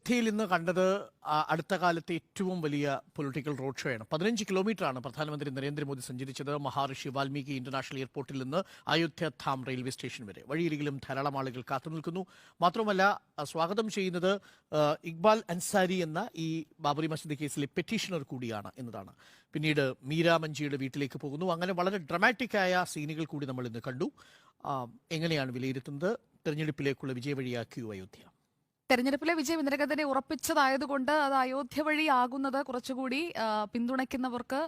അയോധ്യയിൽ ഇന്ന് കണ്ടത് അടുത്ത കാലത്തെ ഏറ്റവും വലിയ പൊളിറ്റിക്കൽ റോഡ് ഷോയാണ്. 15 കിലോമീറ്ററാണ് പ്രധാനമന്ത്രി നരേന്ദ്രമോദി സഞ്ചരിച്ചത്. മഹാഋഷി വാൽമീകി ഇന്റർനാഷണൽ എയർപോർട്ടിൽ നിന്ന് അയോധ്യ ധാം റെയിൽവേ സ്റ്റേഷൻ വരെ. വഴിയരികിലും ധാരാളം ആളുകൾ കാത്തുനിൽക്കുന്നു. മാത്രമല്ല, സ്വാഗതം ചെയ്യുന്നത് ഇക്ബാൽ അൻസാരി എന്ന ഈ ബാബറി മസ്ജിദ് കേസിലെ പെറ്റീഷണർ കൂടിയാണ് എന്നതാണ്. പിന്നീട് മീര മഞ്ജിയുടെ വീട്ടിലേക്ക് പോകുന്നു. അങ്ങനെ വളരെ ഡ്രമാറ്റിക്കായ സീനുകൾ കൂടി നമ്മൾ ഇന്ന് കണ്ടു. എങ്ങനെയാണ് വിലയിരുത്തുന്നത്? തെരഞ്ഞെടുപ്പിലേക്കുള്ള വിജയവഴിയാക്കിയോ അയോധ്യ? തെരഞ്ഞെടുപ്പിലെ വിജയം ഇതിനകം തന്നെ ഉറപ്പിച്ചതായതുകൊണ്ട് അത് അയോധ്യ വഴിയാകുന്നത് കുറച്ചുകൂടി പിന്തുണയ്ക്കുന്നവർക്ക്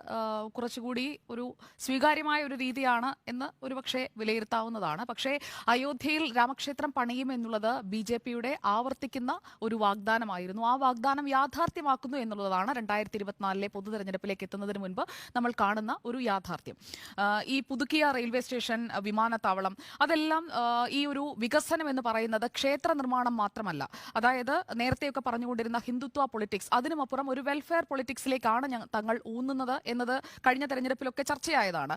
കുറച്ചുകൂടി ഒരു സ്വീകാര്യമായ ഒരു രീതിയാണ് എന്ന് ഒരുപക്ഷെ വിലയിരുത്താവുന്നതാണ്. പക്ഷേ അയോധ്യയിൽ രാമക്ഷേത്രം പണിയും എന്നുള്ളത് BJP-യുടെ ആവർത്തിക്കുന്ന ഒരു വാഗ്ദാനമായിരുന്നു. ആ വാഗ്ദാനം യാഥാർത്ഥ്യമാക്കുന്നു എന്നുള്ളതാണ് 2024 പൊതു തെരഞ്ഞെടുപ്പിലേക്ക് എത്തുന്നതിന് മുൻപ് നമ്മൾ കാണുന്ന ഒരു യാഥാർത്ഥ്യം. ഈ പുതുക്കിയ റെയിൽവേ സ്റ്റേഷൻ, വിമാനത്താവളം, അതെല്ലാം ഈ ഒരു വികസനം എന്ന് പറയുന്നത് ക്ഷേത്ര നിർമ്മാണം മാത്രമല്ല. അതായത് നേരത്തെയൊക്കെ പറഞ്ഞുകൊണ്ടിരുന്ന ഹിന്ദുത്വ പൊളിറ്റിക്സ്, അതിനുമപ്പുറം ഒരു വെൽഫെയർ പൊളിറ്റിക്സിലേക്കാണ് തങ്ങൾ ഊന്നുന്നത് എന്നത് കഴിഞ്ഞ തെരഞ്ഞെടുപ്പിലൊക്കെ ചർച്ചയായതാണ്.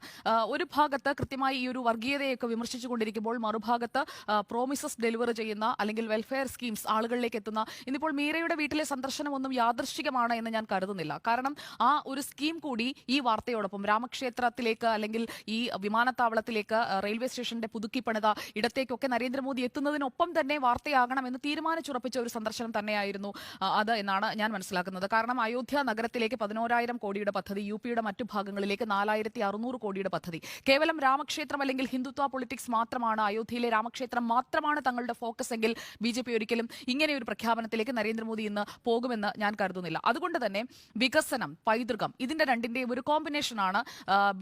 ഒരു ഭാഗത്ത് കൃത്യമായി ഈ ഒരു വർഗീയതയൊക്കെ വിമർശിച്ചുകൊണ്ടിരിക്കുമ്പോൾ മറുഭാഗത്ത് പ്രോമിസസ് ഡെലിവർ ചെയ്യുന്ന അല്ലെങ്കിൽ വെൽഫെയർ സ്കീംസ് ആളുകളിലേക്ക് എത്തുന്ന, ഇന്നിപ്പോൾ മീരയുടെ വീട്ടിലെ സന്ദർശനമൊന്നും യാദൃശ്ചികമാണ് എന്ന് ഞാൻ കരുതുന്നില്ല. കാരണം ആ ഒരു സ്കീം കൂടി ഈ വാർത്തയോടൊപ്പം രാമക്ഷേത്രത്തിലേക്ക് അല്ലെങ്കിൽ ഈ വിമാനത്താവളത്തിലേക്ക്, റെയിൽവേ സ്റ്റേഷന്റെ പുതുക്കി പണിത ഇടത്തേക്കൊക്കെ നരേന്ദ്രമോദി എത്തുന്നതിനൊപ്പം തന്നെ വാർത്തയാകണമെന്ന് തീരുമാനിച്ചുറപ്പിച്ച ഒരു സന്ദർശനം തന്നെയായിരുന്നു അത് എന്നാണ് ഞാൻ മനസ്സിലാക്കുന്നത്. കാരണം അയോധ്യ നഗരത്തിലേക്ക് 11,000 കോടിയുടെ പദ്ധതി, UP-യുടെ മറ്റു ഭാഗങ്ങളിലേക്ക് 4,600 കോടിയുടെ പദ്ധതി. കേവലം രാമക്ഷേത്രം അല്ലെങ്കിൽ ഹിന്ദുത്വ പൊളിറ്റിക്സ് മാത്രമാണ്, അയോധ്യയിലെ രാമക്ഷേത്രം മാത്രമാണ് തങ്ങളുടെ ഫോക്കസ് എങ്കിൽ BJP ഒരിക്കലും ഇങ്ങനെയൊരു പ്രഖ്യാപനത്തിലേക്ക് നരേന്ദ്രമോദി ഇന്ന് പോകുമെന്ന് ഞാൻ കരുതുന്നില്ല. അതുകൊണ്ട് തന്നെ വികസനം, പൈതൃകം, ഇതിന്റെ രണ്ടിന്റെയും ഒരു കോമ്പിനേഷനാണ്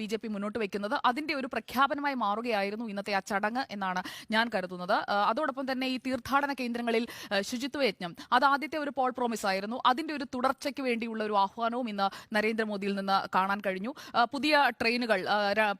BJP മുന്നോട്ട് വയ്ക്കുന്നത്. അതിന്റെ ഒരു പ്രഖ്യാപനമായി മാറുകയായിരുന്നു ഇന്നത്തെ ആ ചടങ്ങ് എന്നാണ് ഞാൻ കരുതുന്നത്. അതോടൊപ്പം തന്നെ ഈ തീർത്ഥാടന കേന്ദ്രങ്ങളിൽ ശുചിത്വ യജ്ഞം, അത് ആദ്യത്തെ ഒരു പോൾ പ്രോമിസ് ആയിരുന്നു. അതിന്റെ ഒരു തുടർച്ചയ്ക്ക് വേണ്ടിയുള്ള ഒരു ആഹ്വാനവും ഇന്ന് നരേന്ദ്രമോദിയിൽ നിന്ന് കാണാൻ കഴിഞ്ഞു. പുതിയ ട്രെയിനുകൾ,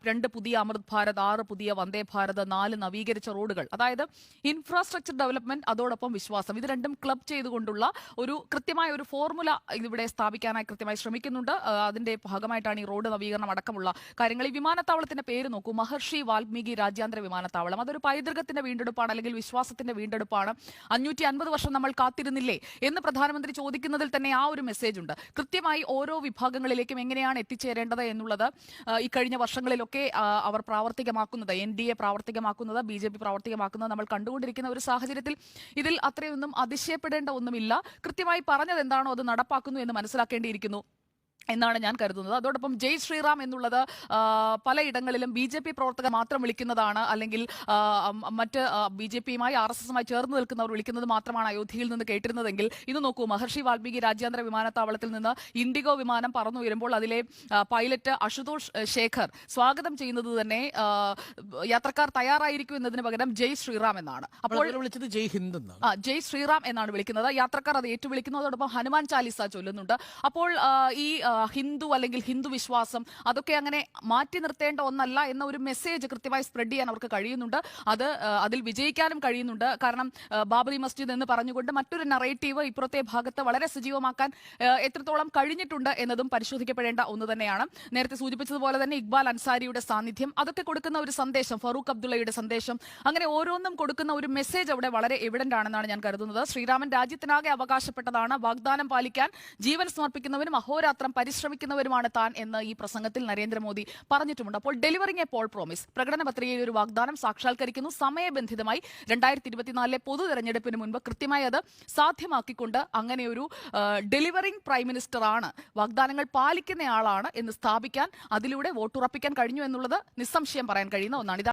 2 പുതിയ അമൃത് ഭാരത്, 6 പുതിയ വന്ദേ ഭാരത്, 4 നവീകരിച്ച റോഡുകൾ, അതായത് ഇൻഫ്രാസ്ട്രക്ചർ ഡെവലപ്മെന്റ്, അതോടൊപ്പം വിശ്വാസം, ഇത് രണ്ടും ക്ലബ് ചെയ്തുകൊണ്ടുള്ള ഒരു കൃത്യമായ ഒരു ഫോർമുല ഇവിടെ സ്ഥാപിക്കാനായി കൃത്യമായി ശ്രമിക്കുന്നുണ്ട്. അതിന്റെ ഭാഗമായിട്ടാണ് ഈ റോഡ് നവീകരണം അടക്കമുള്ള കാര്യങ്ങൾ. ഈ വിമാനത്താവളത്തിന്റെ പേര് നോക്കൂ, മഹർഷി വാൽമീകി രാജ്യാന്തര വിമാനത്താവളം. അതൊരു പൈതൃകത്തിന്റെ വീണ്ടെടുപ്പാണ് അല്ലെങ്കിൽ വിശ്വാസത്തിന്റെ വീണ്ടെടുപ്പാണ്. 550 വർഷം നമ്മൾ കാത്തിരുന്നില്ലേ എന്ന് പ്രധാനമന്ത്രി ചോദിക്കുന്നതിൽ തന്നെ ആ ഒരു മെസ്സേജ് ഉണ്ട്. കൃത്യമായി ഓരോ വിഭാഗങ്ങളിലേക്കും എങ്ങനെയാണ് എത്തിച്ചേരേണ്ടത് എന്നുള്ളത് ഈ കഴിഞ്ഞ വർഷങ്ങളിലൊക്കെ അവർ പ്രാവർത്തികമാക്കുന്നത്, NDA പ്രാവർത്തികമാക്കുന്നത്, BJP പ്രാവർത്തികമാക്കുന്നത് നമ്മൾ കണ്ടുകൊണ്ടിരിക്കുന്ന ഒരു സാഹചര്യത്തിൽ ഇതിൽ അത്രയൊന്നും അതിശയപ്പെടേണ്ട ഒന്നുമില്ല. കൃത്യമായി പറഞ്ഞത് എന്താണോ അത് നടപ്പാക്കുന്നു എന്ന് മനസ്സിലാക്കേണ്ടിയിരിക്കുന്നു എന്നാണ് ഞാൻ കരുതുന്നത്. അതോടൊപ്പം ജയ് ശ്രീറാം എന്നുള്ളത് പലയിടങ്ങളിലും BJP പ്രവർത്തകർ മാത്രം വിളിക്കുന്നതാണ്, അല്ലെങ്കിൽ മറ്റ് BJP-യുമായി RSS-മായി ചേർന്ന് നിൽക്കുന്നവർ വിളിക്കുന്നത് മാത്രമാണ് അയോധ്യയിൽ നിന്ന് കേട്ടിരുന്നതെങ്കിൽ ഇന്ന് നോക്കൂ, മഹർഷി വാൽമീകി രാജ്യാന്തര വിമാനത്താവളത്തിൽ നിന്ന് ഇൻഡിഗോ വിമാനം പറന്നു വരുമ്പോൾ അതിലെ പൈലറ്റ് അശുതോഷ് ശേഖർ സ്വാഗതം ചെയ്യുന്നത് തന്നെ യാത്രക്കാർ തയ്യാറായിരിക്കും എന്നതിന് പകരം ജയ് ശ്രീറാം എന്നാണ്. അപ്പോൾ വിളിച്ചത് ജയ് ഹിന്ദ്, ജയ് ശ്രീറാം എന്നാണ് വിളിക്കുന്നത്. യാത്രക്കാർ അത് ഏറ്റുവിളിക്കുന്നു. അതോടൊപ്പം ഹനുമാൻ ചാലിസ ചൊല്ലുന്നുണ്ട്. അപ്പോൾ ഈ ഹിന്ദു അല്ലെങ്കിൽ ഹിന്ദു വിശ്വാസം, അതൊക്കെ അങ്ങനെ മാറ്റി നിർത്തേണ്ട ഒന്നല്ല എന്ന ഒരു മെസ്സേജ് കൃത്യമായി സ്പ്രെഡ് ചെയ്യാൻ അവർക്ക് കഴിയുന്നുണ്ട്. അതിൽ വിജയിക്കാനും കഴിയുന്നുണ്ട്. കാരണം ബാബറി മസ്ജിദ് എന്ന് പറഞ്ഞുകൊണ്ട് മറ്റൊരു നറേറ്റീവ് ഇപ്പുറത്തെ ഭാഗത്ത് വളരെ സജീവമാക്കാൻ എത്രത്തോളം കഴിഞ്ഞിട്ടുണ്ട് എന്നതും പരിശോധിക്കപ്പെടേണ്ട ഒന്ന് തന്നെയാണ്. നേരത്തെ സൂചിപ്പിച്ചതുപോലെ തന്നെ ഇക്ബാൽ അൻസാരിയുടെ സാന്നിധ്യം, അതൊക്കെ കൊടുക്കുന്ന ഒരു സന്ദേശം, ഫറൂഖ് അബ്ദുള്ളയുടെ സന്ദേശം, അങ്ങനെ ഓരോന്നും കൊടുക്കുന്ന ഒരു മെസ്സേജ് അവിടെ വളരെ എവിഡന്റ് ആണെന്നാണ് ഞാൻ കരുതുന്നത്. ശ്രീരാമൻ രാജ്യത്തിനാകെ അവകാശപ്പെട്ടതാണ്, വാഗ്ദാനം പാലിക്കാൻ ജീവൻ സമർപ്പിക്കുന്നവരും അഹോരാത്രം പരിശ്രമിക്കുന്നവരുമാണ് താൻ എന്ന് ഈ പ്രസംഗത്തിൽ നരേന്ദ്രമോദി പറഞ്ഞിട്ടുമുണ്ട്. അപ്പോൾ ഡെലിവറിംഗ് എ പോൾ പ്രോമിസ്, പ്രകടന പത്രികയിൽ ഒരു വാഗ്ദാനം സാക്ഷാത്കരിക്കുന്നു. സമയബന്ധിതമായി 2024 പൊതു തെരഞ്ഞെടുപ്പിന് മുൻപ് കൃത്യമായി അത് സാധ്യമാക്കിക്കൊണ്ട് അങ്ങനെ ഒരു ഡെലിവറിംഗ് പ്രൈം മിനിസ്റ്റർ ആണ്, വാഗ്ദാനങ്ങൾ പാലിക്കുന്നയാളാണ് എന്ന് സ്ഥാപിക്കാൻ, അതിലൂടെ വോട്ടുറപ്പിക്കാൻ കഴിഞ്ഞു എന്നുള്ളത് നിസ്സംശയം പറയാൻ കഴിയുന്ന ഒന്നാണ്.